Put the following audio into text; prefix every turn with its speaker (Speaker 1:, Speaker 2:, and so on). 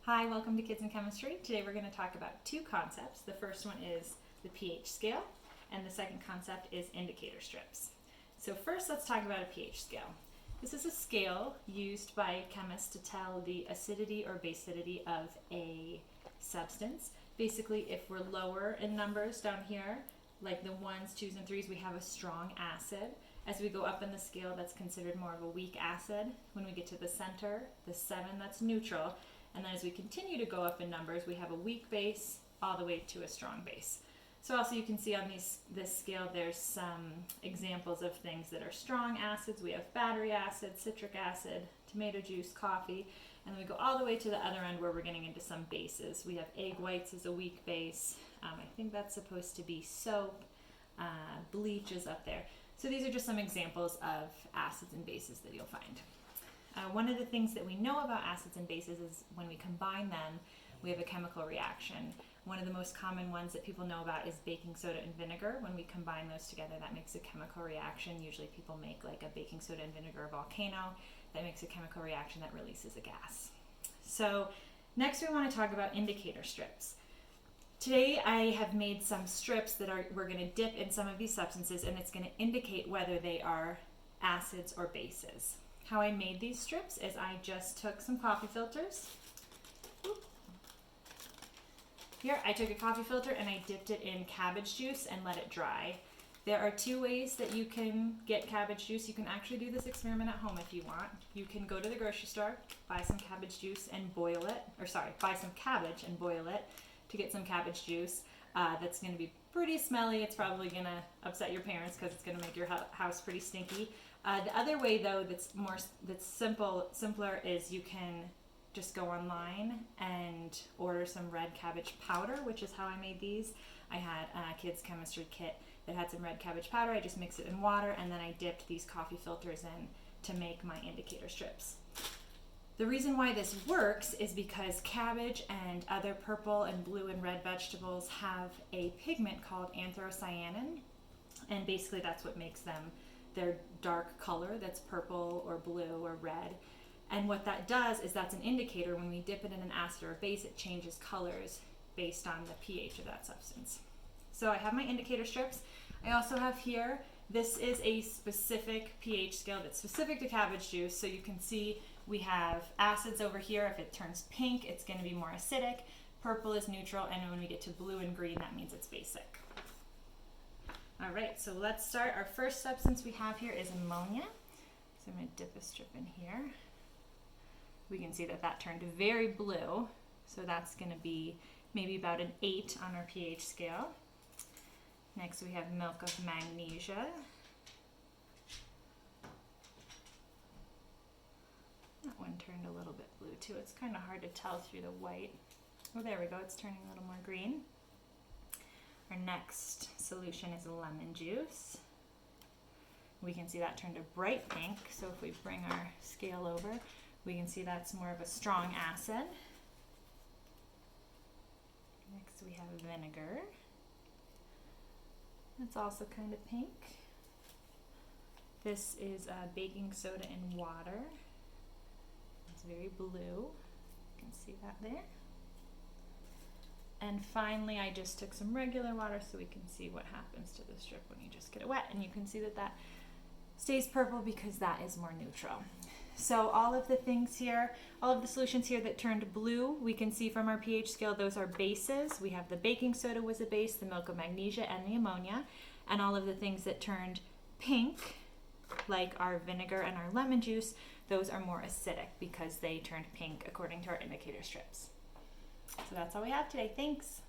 Speaker 1: Hi, welcome to Kids in Chemistry. Today we're going to talk about two concepts. The first one is the pH scale, and the second concept is indicator strips. So first, let's talk about a pH scale. This is a scale used by chemists to tell the acidity or basicity of a substance. Basically, if we're lower in numbers down here, like the 1s, 2s, and 3s, we have a strong acid. As we go up in the scale, that's considered more of a weak acid. When we get to the center, the 7, that's neutral. And then as we continue to go up in numbers, we have a weak base all the way to a strong base. So also you can see on this scale, there's some examples of things that are strong acids. We have battery acid, citric acid, tomato juice, coffee, and then we go all the way to the other end where we're getting into some bases. We have egg whites as a weak base. I think that's supposed to be soap. Bleach is up there. So these are just some examples of acids and bases that you'll find. One of the things that we know about acids and bases is when we combine them, we have a chemical reaction. One of the most common ones that people know about is baking soda and vinegar. When we combine those together, that makes a chemical reaction. Usually people make like a baking soda and vinegar volcano that makes a chemical reaction that releases a gas. So next we want to talk about indicator strips. Today I have made some strips that we're going to dip in some of these substances, and it's going to indicate whether they are acids or bases. How I made these strips is I just took some coffee filters. Here, I took a coffee filter and I dipped it in cabbage juice and let it dry. There are two ways that you can get cabbage juice. You can actually do this experiment at home if you want. You can go to the grocery store, buy some cabbage juice and boil it, buy some cabbage and boil it to get some cabbage juice. That's going to be pretty smelly. It's probably going to upset your parents because it's going to make your house pretty stinky. The other way, though, that's simpler is you can just go online and order some red cabbage powder, which is how I made these. I had a kids chemistry kit that had some red cabbage powder. I just mixed it in water, and then I dipped these coffee filters in to make my indicator strips. The reason why this works is because cabbage and other purple and blue and red vegetables have a pigment called anthocyanin, and basically that's what makes them their dark color that's purple or blue or red. And what that does is that's an indicator. When we dip it in an acid or a base, it changes colors based on the pH of that substance. So I have my indicator strips. I also have here, this is a specific pH scale that's specific to cabbage juice. So you can see we have acids over here. If it turns pink, it's going to be more acidic. Purple is neutral, and when we get to blue and green, that means it's basic. All right, so let's start. Our first substance we have here is ammonia. So I'm going to dip a strip in here. We can see that turned very blue. So that's going to be maybe about an 8 on our pH scale. Next we have milk of magnesia. That one turned a little bit blue too. It's kind of hard to tell through the white. Oh, there we go. It's turning a little more green. Our next solution is lemon juice. We can see that turned a bright pink. So if we bring our scale over, we can see that's more of a strong acid. Next we have vinegar. That's also kind of pink. This is baking soda in water. It's very blue. You can see that there. And finally, I just took some regular water so we can see what happens to the strip when you just get it wet. And you can see that stays purple because that is more neutral. So all of the things here, all of the solutions here that turned blue, we can see from our pH scale, those are bases. We have the baking soda was a base, the milk of magnesia, and the ammonia. And all of the things that turned pink, like our vinegar and our lemon juice, those are more acidic because they turned pink according to our indicator strips. So that's all we have today. Thanks.